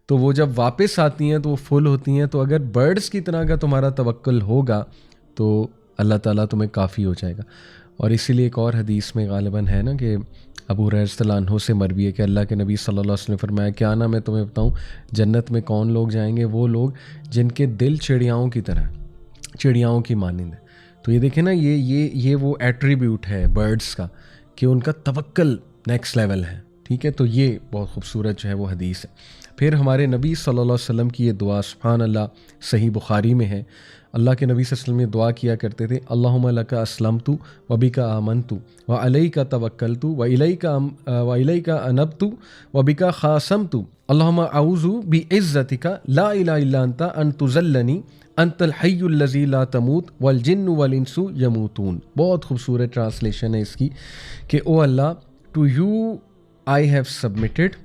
تو وہ جب واپس آتی ہیں تو وہ فل ہوتی ہیں. تو اگر برڈس کی طرح کا تمہارا توکل ہوگا تو اللہ تعالیٰ تمہیں کافی ہو جائے گا. اور اسی لیے ایک اور حدیث میں غالباً ہے نا کہ ابو ہریرہ رضی اللہ عنہ سے مروی ہے کہ اللہ کے نبی صلی اللہ علیہ وسلم نے فرمایا کیا نا میں تمہیں بتاؤں جنت میں کون لوگ جائیں گے؟ وہ لوگ جن کے دل چڑیاؤں کی طرح، چڑیاؤں کی مانند ہے. تو یہ دیکھیں نا یہ وہ ایٹریبیوٹ ہے برڈس کا کہ ان کا توکل نیکسٹ لیول ہے. ٹھیک ہے، تو یہ بہت خوبصورت جو ہے وہ حدیث ہے. پھر ہمارے نبی صلی اللہ علیہ وسلم کی یہ دعا سبحان اللہ صحیح بخاری میں ہے. اللہ کے نبی صلی اللہ علیہ وسلم یہ دعا کیا کرتے تھے اللہم لک اسلمت وبک آمنت وعلیک توکلت وإلیک انبت وبک خاصمت اللہم اعوذ بعزتک لا الہ الا انت ان تذلنی انت الحی الذی لا تموت والجن والانس یموتون. بہت خوبصورت ٹرانسلیشن ہے اس کی کہ oh Allah to you I have submitted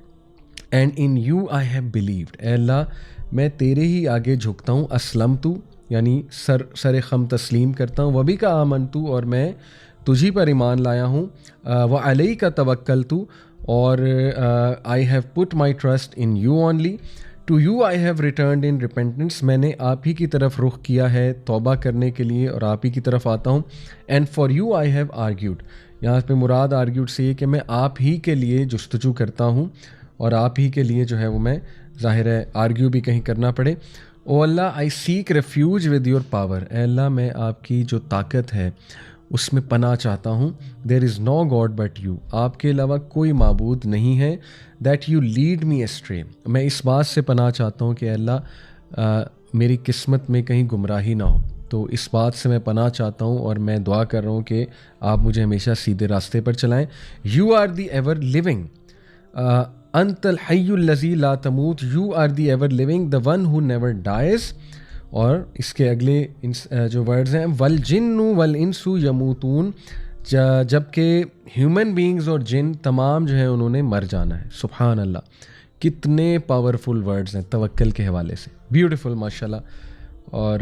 and in you I have believed. اے اللہ میں تیرے ہی آگے جھکتا ہوں، اسلمت یعنی سر خم تسلیم کرتا ہوں، وبی کا آمنتو اور میں تجھی پر ایمان لایا ہوں، وعلیک توکلت اور I have put my trust in you only, to you I have returned in repentance میں نے آپ ہی کی طرف رخ کیا ہے توبہ کرنے کے لیے اور آپ ہی کی طرف آتا ہوں، and for you I have argued. یہاں پہ مراد آرگیوڈ سے یہ کہ میں آپ ہی کے لیے جستجو کرتا ہوں اور آپ ہی کے لیے جو ہے وہ میں ظاہر ہے آرگیو بھی کہیں کرنا پڑے. او اللہ آئی سیک ریفیوج ود یور پاور. اے اللہ میں آپ کی جو طاقت ہے اس میں پناہ چاہتا ہوں. دیر is know God but you, آپ کے علاوہ کوئی معبود نہیں ہے. That you lead me straight, میں اس بات سے پناہ چاہتا ہوں کہ اے اللہ میری قسمت میں کہیں گمراہی نہ ہو. تو اس بات سے میں پناہ چاہتا ہوں اور میں دعا کر رہا ہوں کہ آپ مجھے ہمیشہ سیدھے راستے پر چلائیں. You are the ever living انت الحی الذی لا تموت، you are the ever living the one who never dies. اور اس کے اگلے جو ورڈز ہیں والجن والانس یموتون، جب کہ ہیومن بینگز اور جن تمام جو ہیں انہوں نے مر جانا ہے. سبحان اللہ، کتنے پاورفل ورڈز ہیں توکل کے حوالے سے. بیوٹیفل ماشاءاللہ. اور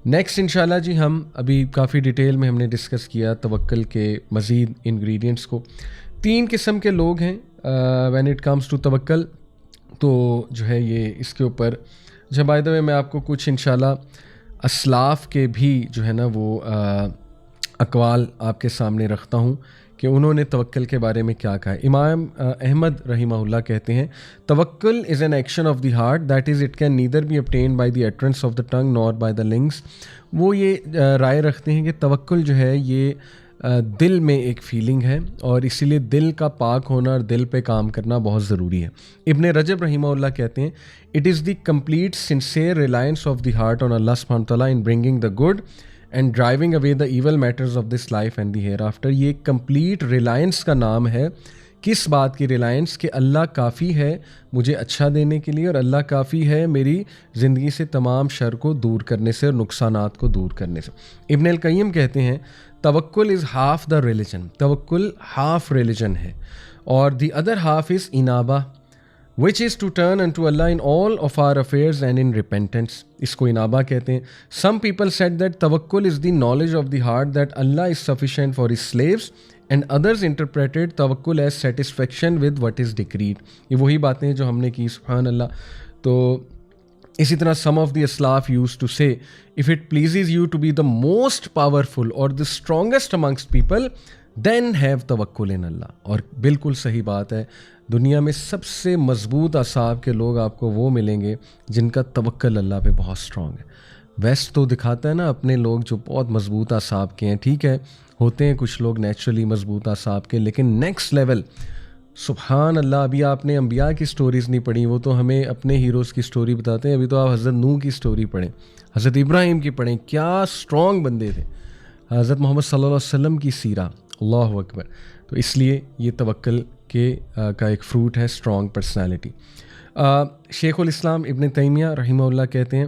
نیکسٹ انشاءاللہ جی ہم ابھی کافی ڈیٹیل میں ہم نے ڈسکس کیا توکل کے مزید انگریڈینٹس کو. 3 قسم کے لوگ ہیں وین اٹ کمز ٹو توکل. تو جو ہے یہ اس کے اوپر جب بائی دا وے میں آپ کو کچھ انشاءاللہ اسلاف کے بھی جو ہے نا وہ اقوال آپ کے سامنے رکھتا ہوں کہ انہوں نے توکل کے بارے میں کیا کہا ہے. امام احمد رحمہ اللہ کہتے ہیں توکل is an action of the heart that is it can neither be obtained by the utterance of the tongue nor by the lungs. وہ یہ رائے رکھتے ہیں کہ توکل جو ہے یہ دل میں ایک فیلنگ ہے اور اسی لیے دل کا پاک ہونا اور دل پہ کام کرنا بہت ضروری ہے. ابن رجب رحمہ اللہ کہتے ہیں it is the complete sincere reliance of the heart on Allah سبحانہ تعالیٰ in bringing the good and driving away the evil matters of this life and the hereafter. یہ کمپلیٹ ریلائنس کا نام ہے. کس بات کی ریلائنس؟ کہ اللہ کافی ہے مجھے اچھا دینے کے لیے اور اللہ کافی ہے میری زندگی سے تمام شر کو دور کرنے سے اور نقصانات کو دور کرنے سے. ابن القیم کہتے ہیں توکل از ہاف دا ریلیجن، توکل ہاف ریلیجن ہے اور دی ادر ہاف از انابہ which is to turn unto Allah in all of our affairs and in repentance. اس کو انابہ کہتے ہیں. Some people said that tawakkul is the knowledge of the heart that Allah is sufficient for his slaves and others interpreted tawakkul as satisfaction with what is decreed. یہ وہی باتیں ہیں جو ہم نے کی. سبحان اللہ. تو اسی طرح some of the aslaf used to say if it pleases you to be the most powerful or the strongest amongst people then have tawakkul in Allah. اور بالکل صحیح بات ہے. دنیا میں سب سے مضبوط اعصاب کے لوگ آپ کو وہ ملیں گے جن کا توکل اللہ پہ بہت سٹرونگ ہے. ویسٹ تو دکھاتا ہے نا اپنے لوگ جو بہت مضبوط اعصاب کے ہیں. ٹھیک ہے ہوتے ہیں کچھ لوگ نیچرلی مضبوط اعصاب کے، لیکن نیکسٹ لیول سبحان اللہ. ابھی آپ نے انبیاء کی سٹوریز نہیں پڑھی، وہ تو ہمیں اپنے ہیروز کی سٹوری بتاتے ہیں. ابھی تو آپ حضرت نوح کی سٹوری پڑھیں، حضرت ابراہیم کی پڑھیں، کیا سٹرونگ بندے تھے. حضرت محمد صلی اللہ علیہ وسلم کی سیرہ، اللہ اکبر. تو اس لیے یہ توکل کا ایک فروٹ ہے اسٹرانگ پرسنالٹی. شیخ الاسلام ابن تیمیہ رحمہ اللہ کہتے ہیں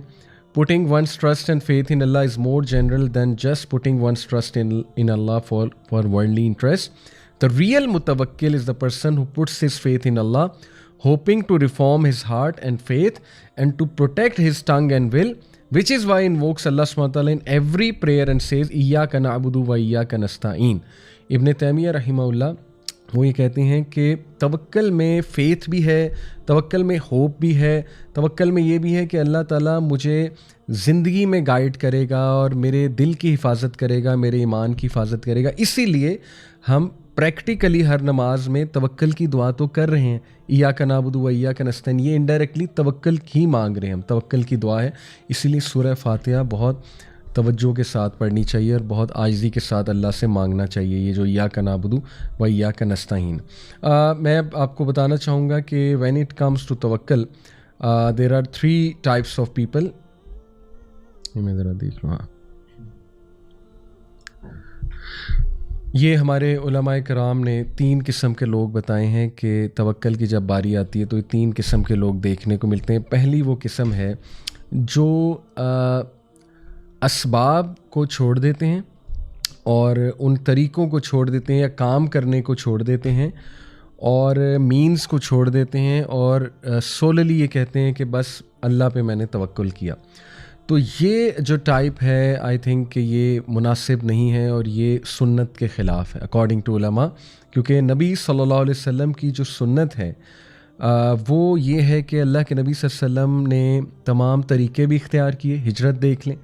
putting one's trust and faith in Allah is more general than just putting one's trust in Allah for worldly interest. The real mutawakkil is the person who puts his faith in Allah, hoping to reform his heart and faith and to protect his tongue and will, which is why he invokes Allah subhanahu wa ta'ala in every prayer and says iyyaka na'budu wa iyyaka nasta'in. ابن تیمیہ رحمہ اللہ وہ یہ کہتے ہیں کہ توکل میں faith بھی ہے، توکل میں ہوپ بھی ہے، توکل میں یہ بھی ہے کہ اللہ تعالیٰ مجھے زندگی میں گائیڈ کرے گا اور میرے دل کی حفاظت کرے گا، میرے ایمان کی حفاظت کرے گا. اسی لیے ہم پریکٹیکلی ہر نماز میں توکل کی دعا تو کر رہے ہیں، ایاک نعبد و ایاک نستعین، یہ انڈائریکٹلی توکل ہی مانگ رہے ہیں ہم، توکل کی دعا ہے. اسی لیے سورہ فاتحہ بہت توجہ کے ساتھ پڑھنی چاہیے اور بہت عاجزی کے ساتھ اللہ سے مانگنا چاہیے، یہ جو ایاک نعبد و ایاک نستعین. میں آپ کو بتانا چاہوں گا کہ وین اٹ کمز ٹو توکل there are 3 types of people. میں ذرا دیکھ لوں. یہ ہمارے علماء کرام نے 3 قسم کے لوگ بتائے ہیں کہ توکل کی جب باری آتی ہے تو یہ 3 قسم کے لوگ دیکھنے کو ملتے ہیں. پہلی وہ قسم ہے جو اسباب کو چھوڑ دیتے ہیں اور ان طریقوں کو چھوڑ دیتے ہیں یا کام کرنے کو چھوڑ دیتے ہیں اور مینز کو چھوڑ دیتے ہیں اور سوللی یہ کہتے ہیں کہ بس اللہ پہ میں نے توکل کیا. تو یہ جو ٹائپ ہے آئی تھنک کہ یہ مناسب نہیں ہے اور یہ سنت کے خلاف ہے اکارڈنگ ٹو علماء، کیونکہ نبی صلی اللہ علیہ وسلم کی جو سنت ہے وہ یہ ہے کہ اللہ کے نبی صلی اللہ علیہ وسلم نے تمام طریقے بھی اختیار کیے. ہجرت دیکھ لیں،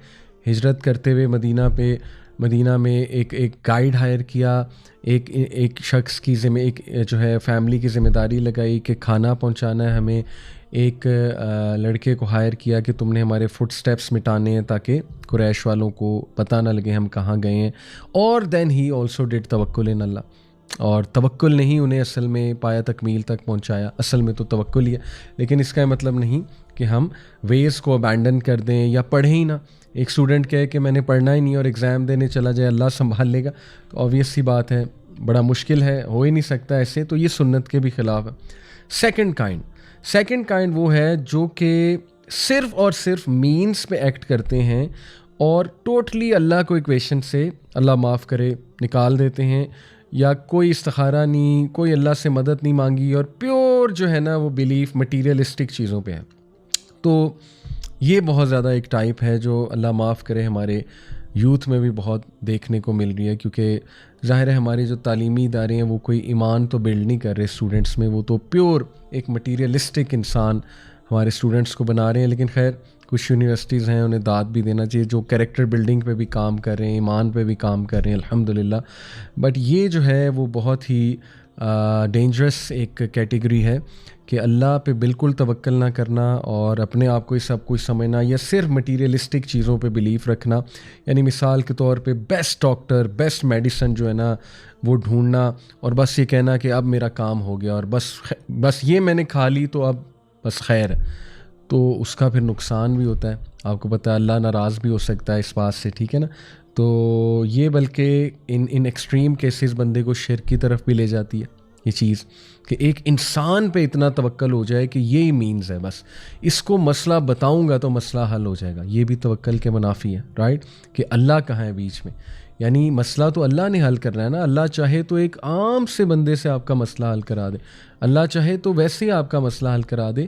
ہجرت کرتے ہوئے مدینہ میں ایک گائیڈ ہائر کیا، ایک شخص کی ایک جو ہے فیملی کی ذمہ داری لگائی کہ کھانا پہنچانا ہے ہمیں، ایک لڑکے کو ہائر کیا کہ تم نے ہمارے فٹ سٹیپس مٹانے ہیں تاکہ قریش والوں کو پتہ نہ لگے ہم کہاں گئے ہیں. اور دین ہی آلسو ڈیڈ توکل ان اللہ، اور توکل نے ہی انہیں اصل میں پایا تکمیل تک پہنچایا. اصل میں تو توکل ہی ہے، لیکن اس کا مطلب نہیں کہ ہم ویز کو ابینڈن کر دیں یا پڑھیں ہی نہ. ایک اسٹوڈنٹ کہے کہ میں نے پڑھنا ہی نہیں اور ایگزام دینے چلا جائے اللہ سنبھال لے گا، تو آبویس سی بات ہے، بڑا مشکل ہے، ہو ہی نہیں سکتا ایسے. تو یہ سنت کے بھی خلاف ہے. سیکنڈ کائنڈ وہ ہے جو کہ صرف اور صرف مینس پہ ایکٹ کرتے ہیں اور ٹوٹلی اللہ کو ایکویشن سے اللہ معاف کرے نکال دیتے ہیں، یا کوئی استخارہ نہیں، کوئی اللہ سے مدد نہیں مانگی اور پیور جو ہے نا وہ بلیف مٹیریلسٹک چیزوں پہ ہے. تو یہ بہت زیادہ ایک ٹائپ ہے جو اللہ معاف کرے ہمارے یوتھ میں بھی بہت دیکھنے کو مل رہی ہے، کیونکہ ظاہر ہے ہمارے جو تعلیمی ادارے ہیں وہ کوئی ایمان تو بلڈ نہیں کر رہے اسٹوڈنٹس میں، وہ تو پیور ایک مٹیریلسٹک انسان ہمارے اسٹوڈنٹس کو بنا رہے ہیں. لیکن خیر کچھ یونیورسٹیز ہیں انہیں داد بھی دینا چاہیے جو کریکٹر بلڈنگ پہ بھی کام کر رہے ہیں، ایمان پہ بھی کام کر رہے ہیں الحمدللہ. بٹ یہ جو ہے وہ بہت ہی ڈینجرس ایک کیٹیگری ہے کہ اللہ پہ بالکل توکل نہ کرنا اور اپنے آپ کو ہی سب کچھ سمجھنا یا صرف مٹیریلسٹک چیزوں پہ بلیف رکھنا. یعنی مثال کے طور پہ بیسٹ ڈاکٹر، بیسٹ میڈیسن جو ہے نا وہ ڈھونڈنا اور بس یہ کہنا کہ اب میرا کام ہو گیا اور بس یہ میں نے کھا لی تو اب بس خیر ہے. تو اس کا پھر نقصان بھی ہوتا ہے، آپ کو پتہ ہے اللہ ناراض بھی ہو سکتا ہے اس بات سے، ٹھیک ہے نا. تو یہ بلکہ ان ایکسٹریم کیسز بندے کو شرک کی طرف بھی لے جاتی ہے یہ چیز کہ ایک انسان پہ اتنا توکل ہو جائے کہ یہی مینز ہے، بس اس کو مسئلہ بتاؤں گا تو مسئلہ حل ہو جائے گا. یہ بھی توکل کے منافی ہے، رائٹ، کہ اللہ کہاں ہے بیچ میں. یعنی مسئلہ تو اللہ نے حل کرنا ہے نا. اللہ چاہے تو ایک عام سے بندے سے آپ کا مسئلہ حل کرا دے، اللہ چاہے تو ویسے ہی آپ کا مسئلہ حل کرا دے.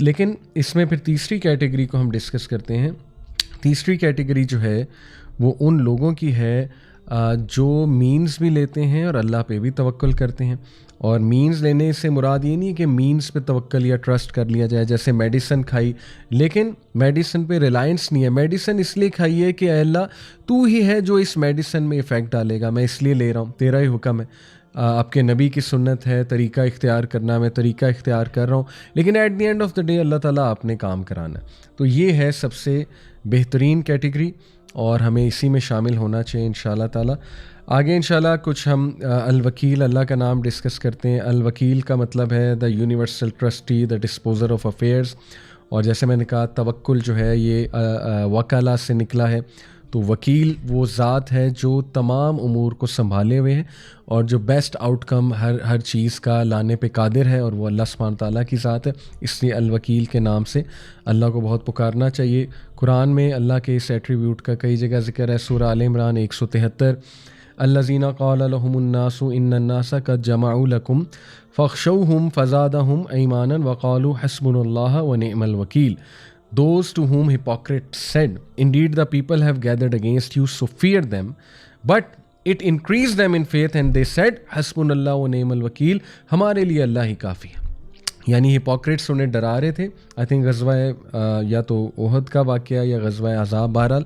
لیکن اس میں پھر تیسری کیٹیگری کو ہم ڈسکس کرتے ہیں. تیسری کیٹیگری جو ہے وہ ان لوگوں کی ہے جو مینز بھی لیتے ہیں اور اللہ پہ بھی توکل کرتے ہیں. اور مینز لینے سے مراد یہ نہیں ہے کہ مینز پہ توکل یا ٹرسٹ کر لیا جائے. جیسے میڈیسن کھائی لیکن میڈیسن پہ ریلائنس نہیں ہے، میڈیسن اس لیے کھائی ہے کہ اے اللہ تو ہی ہے جو اس میڈیسن میں افیکٹ ڈالے گا، میں اس لیے لے رہا ہوں، تیرا ہی حکم ہے، آپ کے نبی کی سنت ہے طریقہ اختیار کرنا، میں طریقہ اختیار کر رہا ہوں، لیکن at the end of the day Allah تعالیٰ آپ نے کام کرانا ہے. تو یہ ہے سب سے بہترین کیٹیگری اور ہمیں اسی میں شامل ہونا چاہیے انشاءاللہ تعالیٰ. آگے انشاءاللہ کچھ ہم الوکیل، اللہ کا نام ڈسکس کرتے ہیں. الوکیل کا مطلب ہے the universal trustee, the disposer of affairs. اور جیسے میں نے کہا توکل جو ہے یہ وکالہ سے نکلا ہے. تو وکیل وہ ذات ہے جو تمام امور کو سنبھالے ہوئے ہیں اور جو بیسٹ آؤٹ کم ہر چیز کا لانے پہ قادر ہے، اور وہ اللہ سبحانہ تعالیٰ کی ذات ہے. اس لیے الوکیل کے نام سے اللہ کو بہت پکارنا چاہیے. قرآن میں اللہ کے اس ایٹریبیوٹ کا کئی جگہ ذکر ہے. سورہ آل عمران 173، الذین قال لهم الناس ان الناس قد جمعوا لكم فاخشوهم فزادهم ایمانا وقالوا حسبنا اللہ ونعم الوکیل. Those to whom hypocrites said, indeed the people have gathered against you, so fear them. But it increased them in faith and they said حسبنا و نعم الوکیل, ہمارے لیے اللہ ہی کافی ہے. یعنی ہپوکریٹس انہیں ڈرا رہے تھے. آئی تھنک غزوہ یا تو احد کا واقعہ یا غزوہ احزاب, بہرحال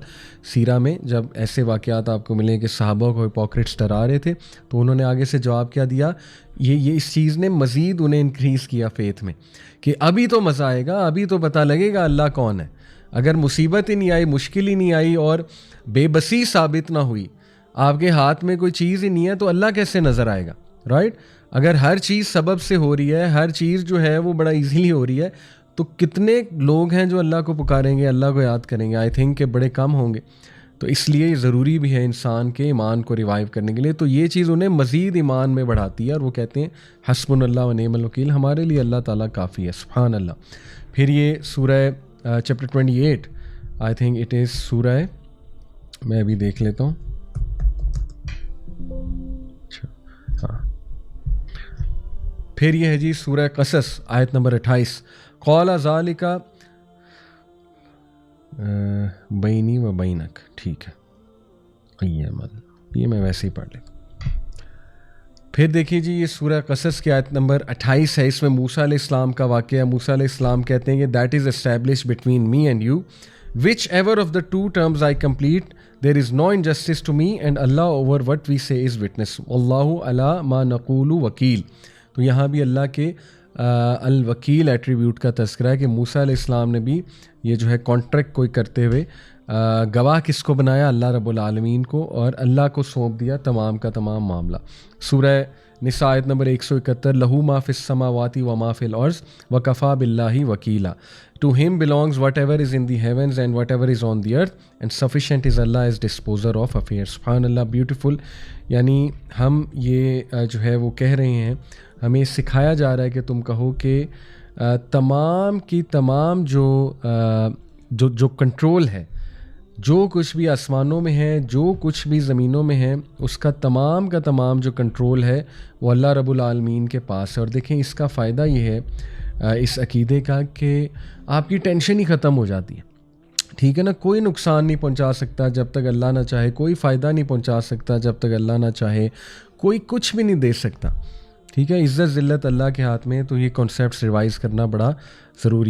سیرہ میں جب ایسے واقعات آپ کو ملیں کہ صحابہ کو ہپوکریٹس ڈرا رہے تھے, تو انہوں نے آگے سے جواب کیا دیا, یہ اس چیز نے مزید انہیں انکریز کیا فیتھ میں کہ ابھی تو مزہ آئے گا, ابھی تو پتہ لگے گا اللہ کون ہے. اگر مصیبت ہی نہیں آئی, مشکل ہی نہیں آئی اور بے بسی ثابت نہ ہوئی, آپ کے ہاتھ میں کوئی چیز ہی نہیں ہے, تو اللہ کیسے نظر آئے گا, رائٹ؟ اگر ہر چیز سبب سے ہو رہی ہے, ہر چیز جو ہے وہ بڑا ایزیلی ہو رہی ہے, تو کتنے لوگ ہیں جو اللہ کو پکاریں گے, اللہ کو یاد کریں گے؟ آئی تھنک کہ بڑے کم ہوں گے. تو اس لیے ضروری بھی ہے انسان کے ایمان کو ریوائیو کرنے کے لیے. تو یہ چیز انہیں مزید ایمان میں بڑھاتی ہے, اور وہ کہتے ہیں حسبنا اللہ و نعم الوکیل, ہمارے لیے اللہ تعالیٰ کافی ہے. سبحان اللہ. پھر یہ سورہ chapter 28, I think it is سورہ, میں ابھی دیکھ لیتا ہوں. ہاں, پھر یہ ہے جی سورہ قصص آیت نمبر 28. قال ذالک بینی و بینک, ٹھیک ہے, یہ میں ویسے ہی پڑھ لیتا. پھر دیکھیے جی یہ سورہ قصص کی آیت نمبر 28 ہے. اس میں موسیٰ علیہ السلام کا واقعہ. موسیٰ علیہ السلام کہتے ہیں کہ that is establish between me and you, whichever of the two terms I complete, there is no injustice to me and اللہ over what we say is witness, اللہ علی ما نقول وکیل. تو یہاں بھی اللہ کے الوکیل ایٹریبیوٹ کا تذکرہ ہے کہ موسیٰ علیہ السلام نے بھی یہ جو ہے کانٹریکٹ کوئی کرتے ہوئے گواہ کس کو بنایا؟ اللہ رب العالمین کو, اور اللہ کو سونپ دیا تمام کا تمام معاملہ. سورہ نساء آیت نمبر 171, لہو ما فی السماوات و ما فی الارض وکفی باللہ وکیلا. To him belongs whatever is in the heavens and whatever is on the earth, and sufficient is Allah as disposer of affairs. سبحان اللہ, بیوٹیفل. یعنی ہم یہ جو ہے وہ کہہ رہے ہیں, ہمیں سکھایا جا رہا ہے کہ تم کہو کہ تمام کی تمام جو کنٹرول ہے, جو کچھ بھی آسمانوں میں ہے, جو کچھ بھی زمینوں میں ہے, اس کا تمام جو کنٹرول ہے وہ اللہ رب العالمین کے پاس ہے. اور دیکھیں اس کا فائدہ یہ ہے اس عقیدے کا کہ آپ کی ٹینشن ہی ختم ہو جاتی ہے. ٹھیک ہے نا, کوئی نقصان نہیں پہنچا سکتا جب تک اللہ نہ چاہے, کوئی فائدہ نہیں پہنچا سکتا جب تک اللہ نہ چاہے, کوئی کچھ بھی نہیں دے سکتا. ٹھیک ہے, عزت ذلت اللہ کے ہاتھ میں. تو یہ کانسیپٹس ریوائز کرنا بڑا ضروری ہے.